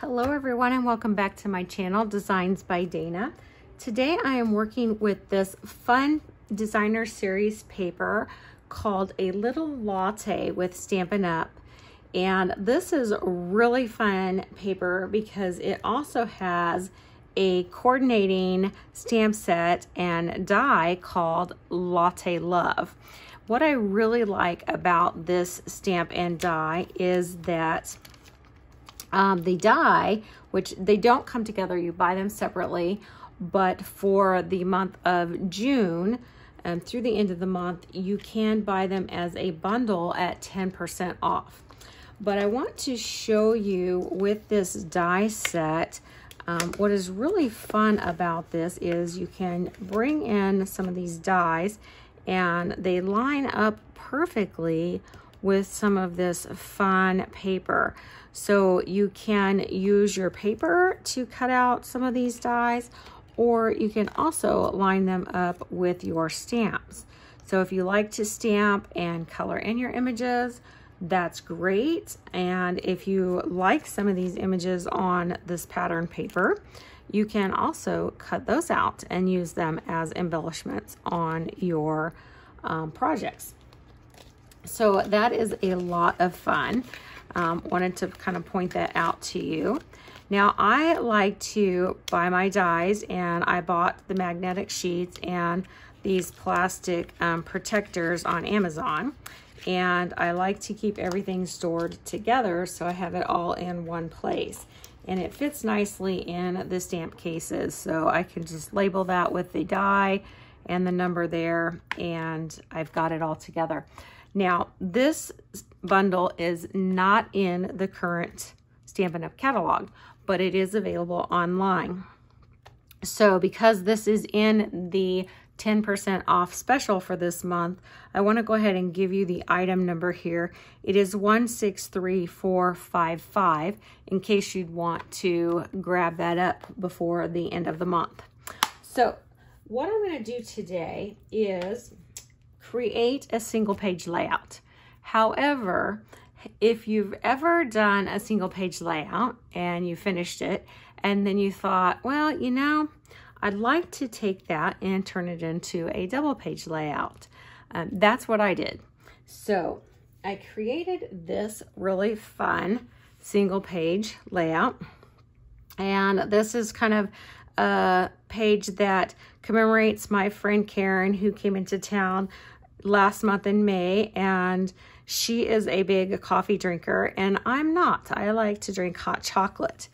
Hello everyone and welcome back to my channel, Designs by Dana. Today I am working with this fun designer series paper called a Little Latte with Stampin' Up. And this is a really fun paper because it also has a coordinating stamp set and die called Latte Love. What I really like about this stamp and die is that the die, which they don't come together, you buy them separately, but for the month of June and through the end of the month, you can buy them as a bundle at 10% off. But I want to show you with this die set, what is really fun about this is you can bring in some of these dies and they line up perfectly with some of this fun paper. So you can use your paper to cut out some of these dies, or you can also line them up with your stamps. So if you like to stamp and color in your images, that's great. And if you like some of these images on this pattern paper, you can also cut those out and use them as embellishments on your projects. So that is a lot of fun. Wanted to kind of point that out to you. Now I like to buy my dies, and I bought the magnetic sheets and these plastic protectors on Amazon. And I like to keep everything stored together so I have it all in one place. And it fits nicely in the stamp cases, so I can just label that with the die and the number there, and I've got it all together. Now, this bundle is not in the current Stampin' Up! Catalog, but it is available online. So because this is in the 10% off special for this month, I want to go ahead and give you the item number here. It is 163455 in case you'd want to grab that up before the end of the month. So what I'm going to do today is create a single page layout. However, if you've ever done a single page layout and you finished it and then you thought, well, you know, I'd like to take that and turn it into a double page layout. That's what I did. So I created this really fun single page layout. And this is kind of a page that commemorates my friend Karen, who came into town last month in May, and she is a big coffee drinker and I'm not. I like to drink hot chocolate,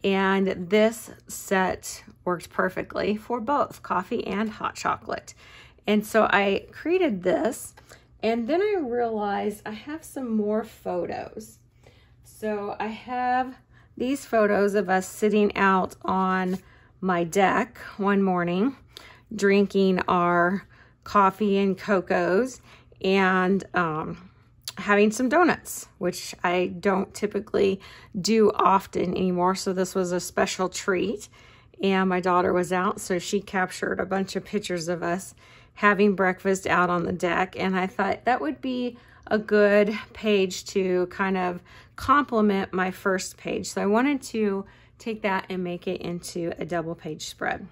and this set worked perfectly for both coffee and hot chocolate. And so I created this, and then I realized I have some more photos. So I have these photos of us sitting out on my deck one morning drinking our coffee and cocos and having some donuts, which I don't typically do often anymore. So this was a special treat, and my daughter was out, so she captured a bunch of pictures of us having breakfast out on the deck. And I thought that would be a good page to kind of complement my first page. So I wanted to take that and make it into a double page spread.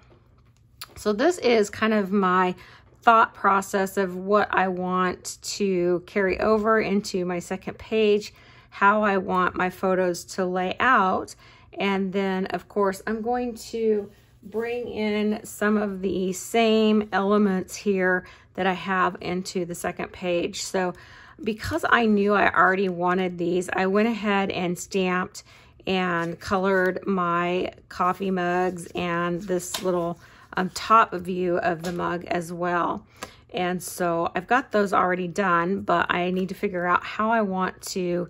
So this is kind of my thought process of what I want to carry over into my second page, how I want my photos to lay out. And then of course I'm going to bring in some of the same elements here that I have into the second page. So because I knew I already wanted these, I went ahead and stamped and colored my coffee mugs and this little top view of the mug as well. And so I've got those already done, but I need to figure out how I want to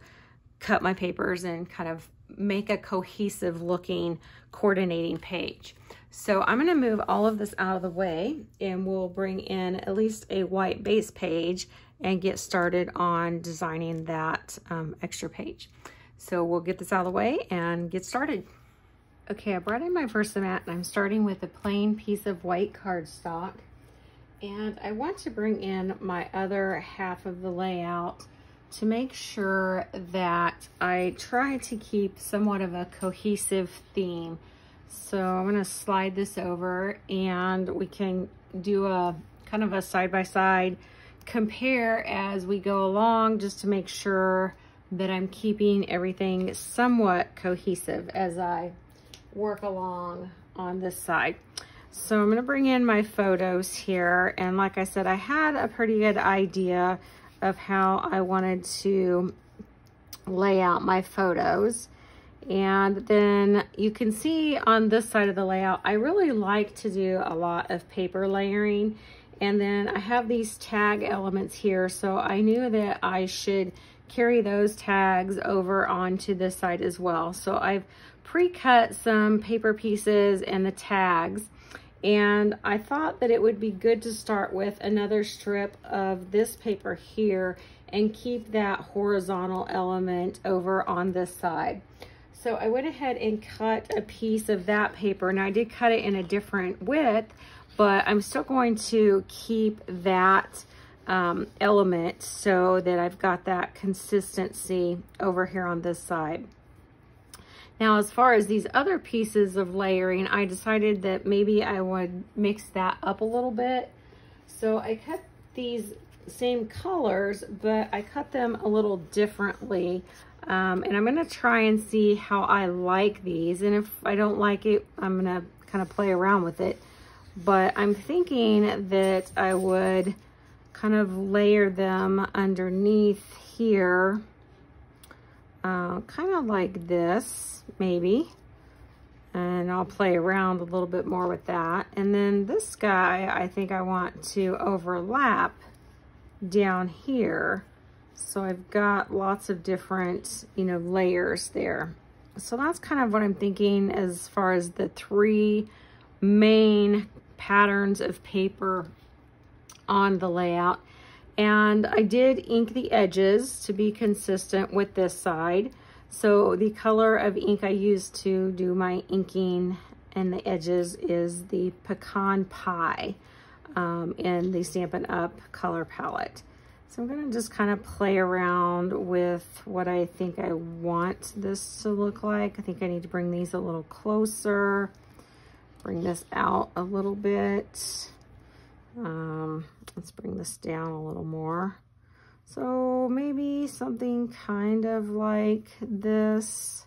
cut my papers and kind of make a cohesive looking coordinating page. So I'm going to move all of this out of the way, and we'll bring in at least a white base page and get started on designing that extra page. So we'll get this out of the way and get started. Okay, I brought in my Versamat, and I'm starting with a plain piece of white cardstock. And I want to bring in my other half of the layout to make sure that I try to keep somewhat of a cohesive theme. So I'm gonna slide this over and we can do a kind of a side-by-side compare as we go along, just to make sure that I'm keeping everything somewhat cohesive as I work along on this side. So I'm gonna bring in my photos here, and like I said, I had a pretty good idea of how I wanted to lay out my photos. And then you can see on this side of the layout, I really like to do a lot of paper layering. And then I have these tag elements here, so I knew that I should carry those tags over onto this side as well. So I've pre-cut some paper pieces and the tags, and I thought that it would be good to start with another strip of this paper here and keep that horizontal element over on this side. So I went ahead and cut a piece of that paper. Now I did cut it in a different width, but I'm still going to keep that element so that I've got that consistency over here on this side. Now, as far as these other pieces of layering, I decided that maybe I would mix that up a little bit. So I cut these same colors, but I cut them a little differently. And I'm gonna try and see how I like these. And if I don't like it, I'm gonna kind of play around with it. But I'm thinking that I would kind of layer them underneath here, kind of like this, maybe. And I'll play around a little bit more with that. And then this guy, I think I want to overlap down here. So I've got lots of different, you know, layers there. So that's kind of what I'm thinking as far as the three main patterns of paper on the layout. And I did ink the edges to be consistent with this side. So the color of ink I used to do my inking and the edges is the Pecan Pie in the Stampin' Up color palette. So I'm gonna just kind of play around with what I think I want this to look like. I think I need to bring these a little closer, bring this out a little bit. Let's bring this down a little more. So maybe something kind of like this.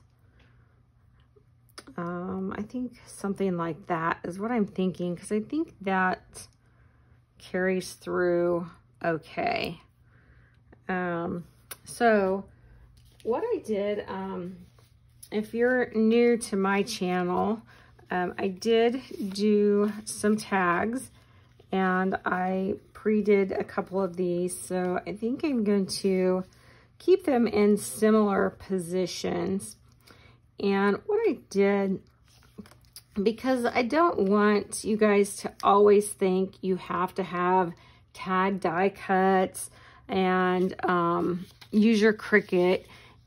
I think something like that is what I'm thinking, because I think that carries through okay. So what I did, if you're new to my channel, I did do some tags, and I pre-did a couple of these. So I think I'm going to keep them in similar positions. And what I did, because I don't want you guys to always think you have to have tag die cuts and use your Cricut.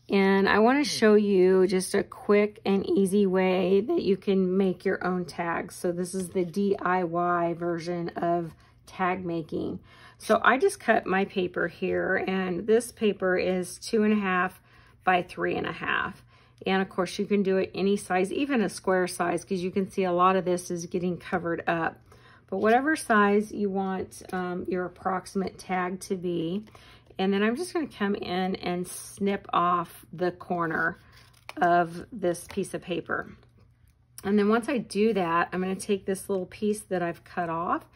And I want to show you just a quick and easy way that you can make your own tags. So this is the DIY version of tag making. So I just cut my paper here, and this paper is 2.5 by 3.5. And of course you can do it any size, even a square size, because you can see a lot of this is getting covered up. But whatever size you want your approximate tag to be. And then I'm just going to come in and snip off the corner of this piece of paper. And then once I do that, I'm going to take this little piece that I've cut off,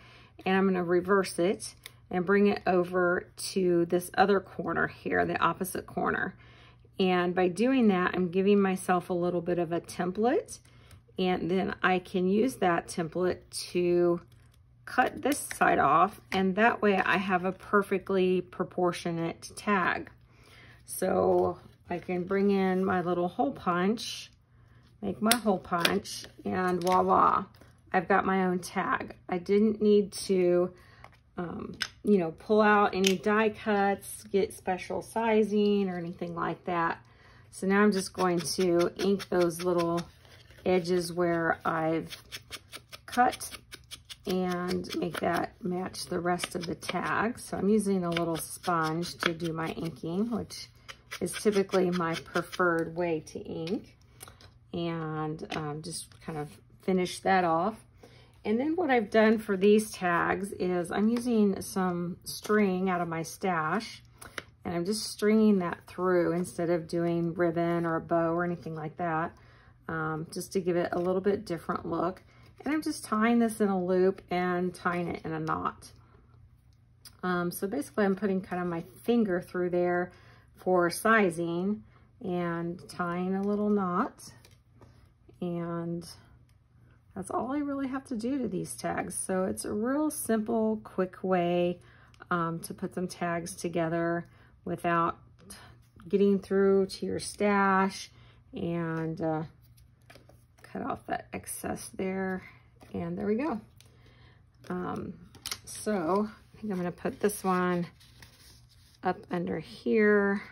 and I'm going to reverse it and bring it over to this other corner here, the opposite corner. And by doing that, I'm giving myself a little bit of a template, and then I can use that template to cut this side off, and that way I have a perfectly proportionate tag. So I can bring in my little hole punch, make my hole punch, and voila, I've got my own tag. I didn't need to, you know, pull out any die cuts, get special sizing or anything like that. So now I'm just going to ink those little edges where I've cut and make that match the rest of the tag. So I'm using a little sponge to do my inking, which is typically my preferred way to ink. And just kind of finish that off. And then what I've done for these tags is I'm using some string out of my stash, and I'm just stringing that through instead of doing ribbon or a bow or anything like that, just to give it a little bit different look. And I'm just tying this in a loop and tying it in a knot. So basically I'm putting kind of my finger through there for sizing and tying a little knot. And that's all I really have to do to these tags. So it's a real simple, quick way to put some tags together without getting through to your stash, and cut off that excess there. And there we go. So I think I'm gonna put this one up under here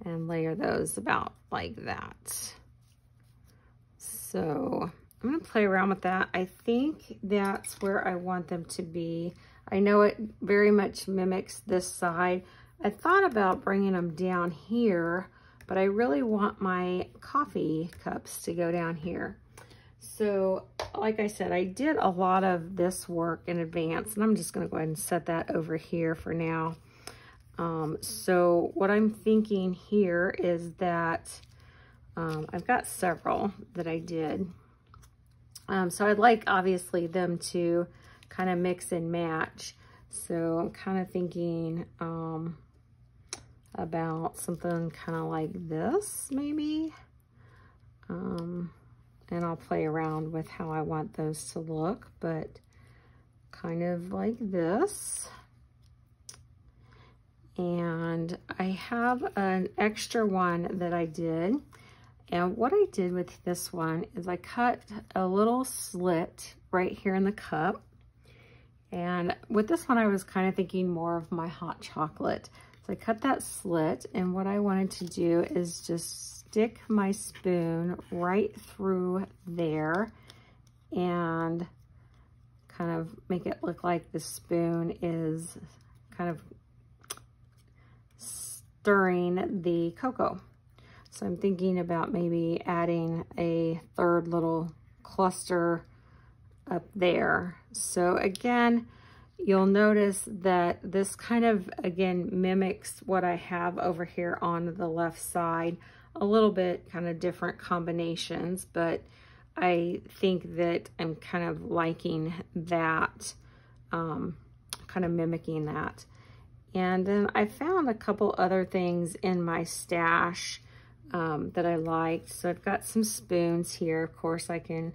and layer those about like that. So I'm gonna play around with that. I think that's where I want them to be. I know it very much mimics this side. I thought about bringing them down here, but I really want my coffee cups to go down here. So like I said, I did a lot of this work in advance, and I'm just gonna go ahead and set that over here for now. So what I'm thinking here is that I've got several that I did. So I'd like, obviously, them to kind of mix and match. So I'm kind of thinking about something kind of like this, maybe. And I'll play around with how I want those to look, but kind of like this. And I have an extra one that I did. And what I did with this one is I cut a little slit right here in the cup. And with this one, I was kind of thinking more of my hot chocolate. So I cut that slit, and what I wanted to do is just stick my spoon right through there and kind of make it look like the spoon is kind of stirring the cocoa. So I'm thinking about maybe adding a third little cluster up there. So again, you'll notice that this kind of, again, mimics what I have over here on the left side. A little bit kind of different combinations, but I think that I'm kind of liking that, kind of mimicking that. And then I found a couple other things in my stash that I liked. So I've got some spoons here. Of course, I can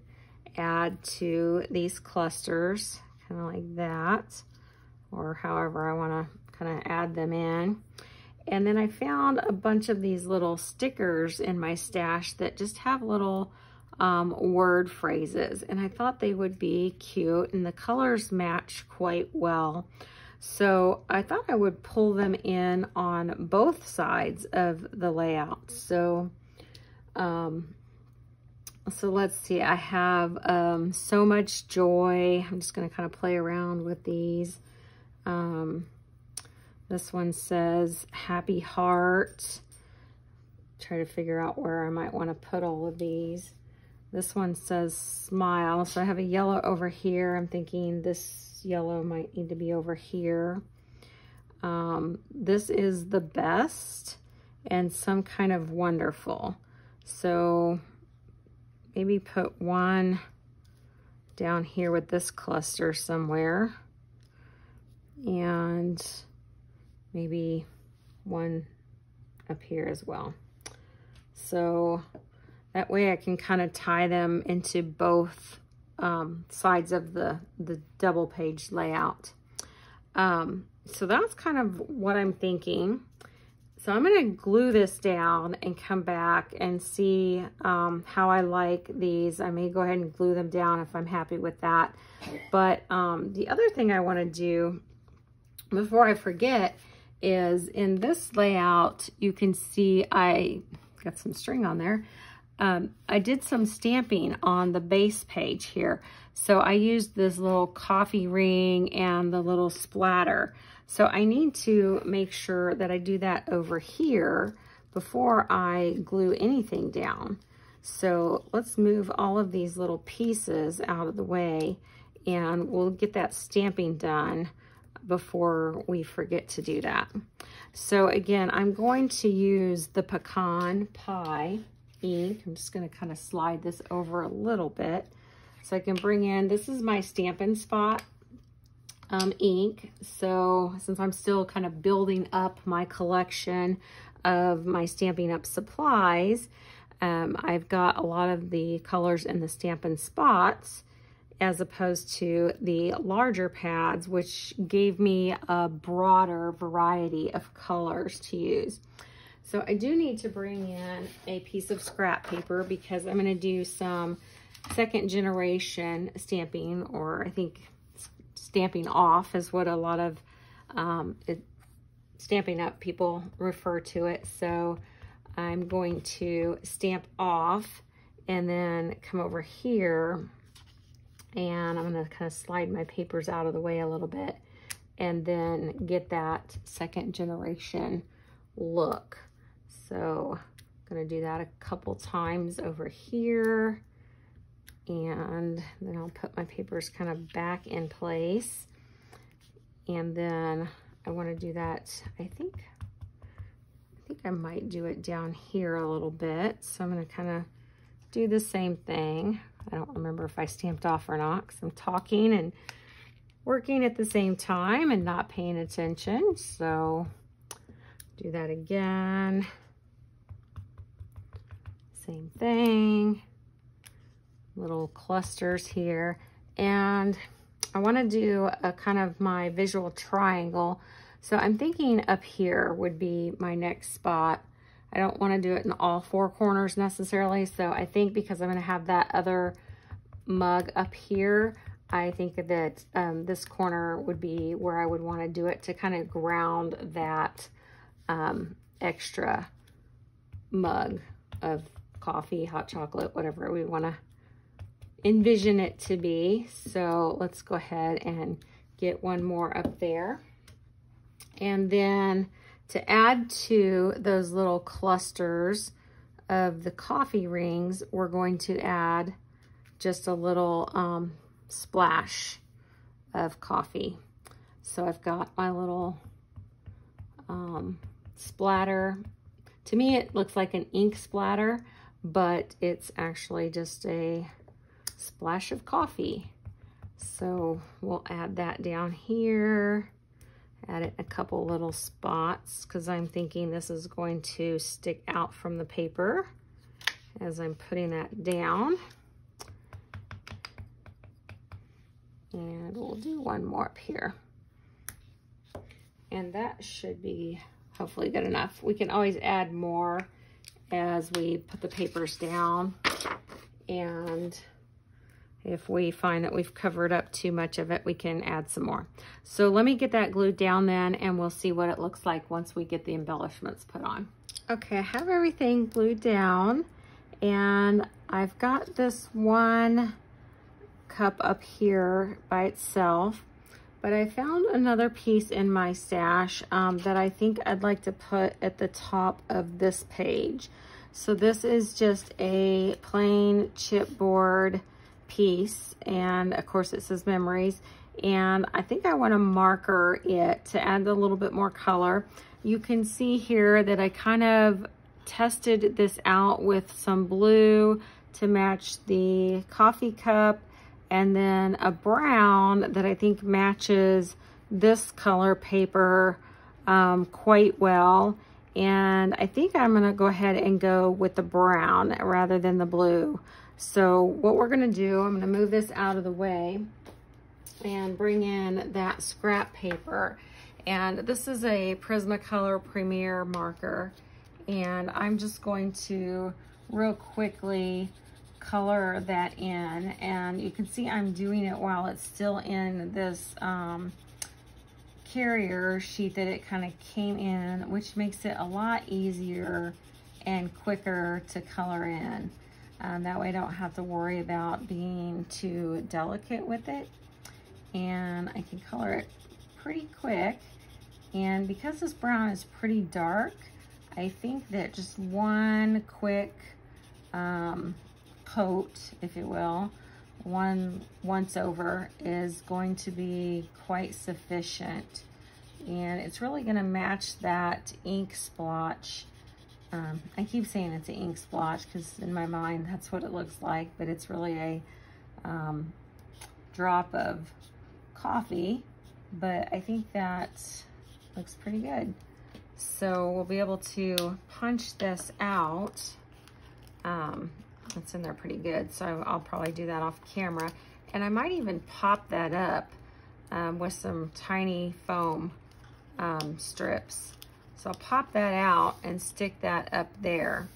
add to these clusters, kind of like that, or however I want to kind of add them in. And then I found a bunch of these little stickers in my stash that just have little word phrases, and I thought they would be cute, and the colors match quite well. So I thought I would pull them in on both sides of the layout. So, so let's see, I have So Much Joy. I'm just gonna kind of play around with these. This one says Happy Heart. Try to figure out where I might want to put all of these. This one says Smile. So I have a yellow over here. I'm thinking this yellow might need to be over here. This is The Best and Some Kind of Wonderful. So maybe put one down here with this cluster somewhere, and maybe one up here as well. So that way I can kind of tie them into both sides of the double page layout. So that's kind of what I'm thinking. So I'm going to glue this down and come back and see how I like these. I may go ahead and glue them down if I'm happy with that. But the other thing I want to do before I forget is in this layout, you can see I got some string on there. I did some stamping on the base page here. So I used this little coffee ring and the little splatter. So I need to make sure that I do that over here before I glue anything down. So let's move all of these little pieces out of the way, and we'll get that stamping done before we forget to do that. So again, I'm going to use the Pecan Pie ink. I'm just going to kind of slide this over a little bit so I can bring in, this is my Stampin' Spot ink. So since I'm still kind of building up my collection of my Stampin' Up supplies, I've got a lot of the colors in the Stampin' Spots as opposed to the larger pads, which gave me a broader variety of colors to use. So I do need to bring in a piece of scrap paper because I'm going to do some second generation stamping, or I think stamping off is what a lot of Stampin' Up people refer to it. So I'm going to stamp off and then come over here, and I'm going to kind of slide my papers out of the way a little bit and then get that second generation look. So I'm going to do that a couple times over here, and then I'll put my papers kind of back in place. And then I want to do that, I think I might do it down here a little bit. So I'm going to kind of do the same thing. I don't remember if I stamped off or not because I'm talking and working at the same time and not paying attention. So do that again. Same thing. Little clusters here. And I want to do a kind of my visual triangle. So I'm thinking up here would be my next spot. I don't want to do it in all four corners necessarily. So I think because I'm going to have that other mug up here, I think that this corner would be where I would want to do it to kind of ground that extra mug of coffee, hot chocolate, whatever we want to envision it to be. So let's go ahead and get one more up there. And then to add to those little clusters of the coffee rings, we're going to add just a little splash of coffee. So I've got my little splatter. To me, it looks like an ink splatter, but it's actually just a splash of coffee. So we'll add that down here. Add it a couple little spots because I'm thinking this is going to stick out from the paper as I'm putting that down. And we'll do one more up here. And that should be hopefully good enough. We can always add more as we put the papers down. And if we find that we've covered up too much of it, we can add some more. So let me get that glued down then, and we'll see what it looks like once we get the embellishments put on. Okay, I have everything glued down, and I've got this one cup up here by itself, but I found another piece in my stash that I think I'd like to put at the top of this page. So this is just a plain chipboard piece, and of course it says memories, and I think I want to marker it to add a little bit more color. You can see here that I kind of tested this out with some blue to match the coffee cup, and then a brown that I think matches this color paper quite well. And I think I'm going to go ahead and go with the brown rather than the blue. So what we're going to do, I'm going to move this out of the way and bring in that scrap paper. And this is a Prismacolor Premier marker. And I'm just going to real quickly color that in. And you can see I'm doing it while it's still in this carrier sheet that it kind of came in, which makes it a lot easier and quicker to color in. That way I don't have to worry about being too delicate with it. And I can color it pretty quick. And because this brown is pretty dark, I think that just one quick coat, if you will, once over is going to be quite sufficient. And it's really gonna match that ink splotch. I keep saying it's an ink splotch because in my mind that's what it looks like, but it's really a drop of coffee. But I think that looks pretty good. So we'll be able to punch this out. It's in there pretty good, so I'll probably do that off camera. And I might even pop that up with some tiny foam strips. So I'll pop that out and stick that up there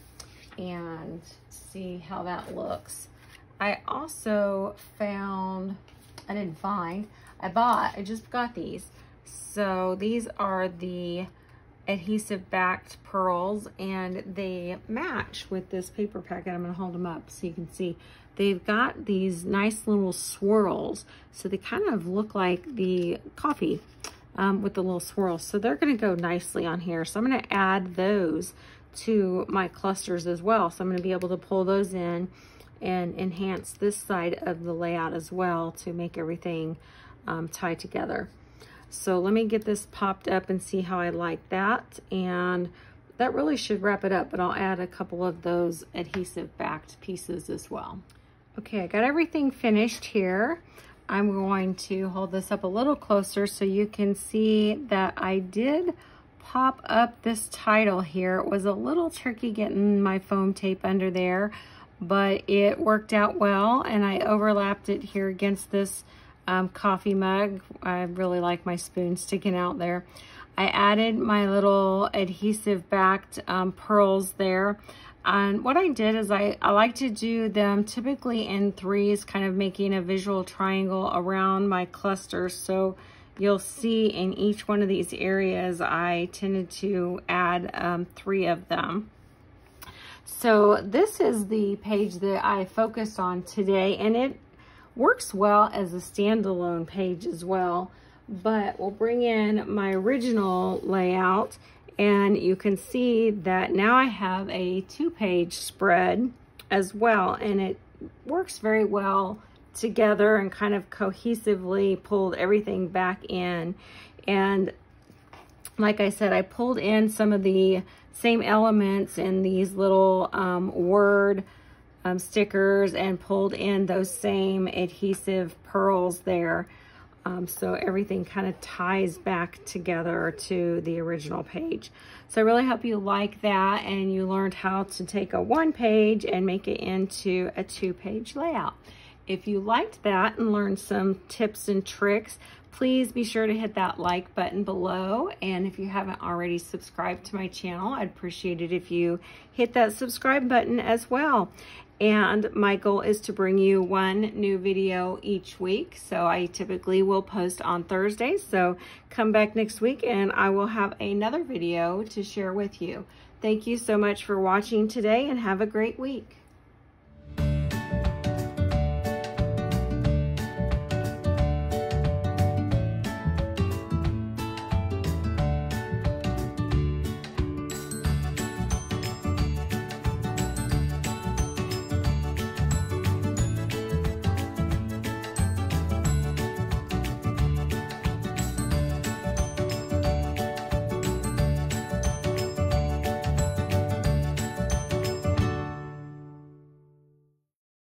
and see how that looks. I also found, I just got these. So these are the adhesive backed pearls, and they match with this paper packet. I'm gonna hold them up so you can see. They've got these nice little swirls, so they kind of look like the coffee with the little swirls. So they're gonna go nicely on here. So I'm gonna add those to my clusters as well. So I'm gonna be able to pull those in and enhance this side of the layout as well to make everything tie together. So let me get this popped up and see how I like that. And that really should wrap it up, but I'll add a couple of those adhesive backed pieces as well. Okay, I got everything finished here. I'm going to hold this up a little closer so you can see that I did pop up this title here. It was a little tricky getting my foam tape under there, but it worked out well, and I overlapped it here against this coffee mug. I really like my spoon sticking out there. I added my little adhesive backed pearls there. And what I did is I like to do them typically in threes, kind of making a visual triangle around my clusters. So you'll see in each one of these areas, I tended to add 3 of them. So this is the page that I focused on today, and it works well as a standalone page as well, but we'll bring in my original layout, and you can see that now I have a 2-page spread as well, and it works very well together and kind of cohesively pulled everything back in. And like I said, I pulled in some of the same elements in these little word stickers and pulled in those same adhesive pearls there. So everything kind of ties back together to the original page. So I really hope you like that and you learned how to take a 1-page and make it into a 2-page layout. If you liked that and learned some tips and tricks, please be sure to hit that like button below. And if you haven't already subscribed to my channel, I'd appreciate it if you hit that subscribe button as well. And my goal is to bring you 1 new video each week. So I typically will post on Thursdays. So come back next week and I will have another video to share with you. Thank you so much for watching today and have a great week.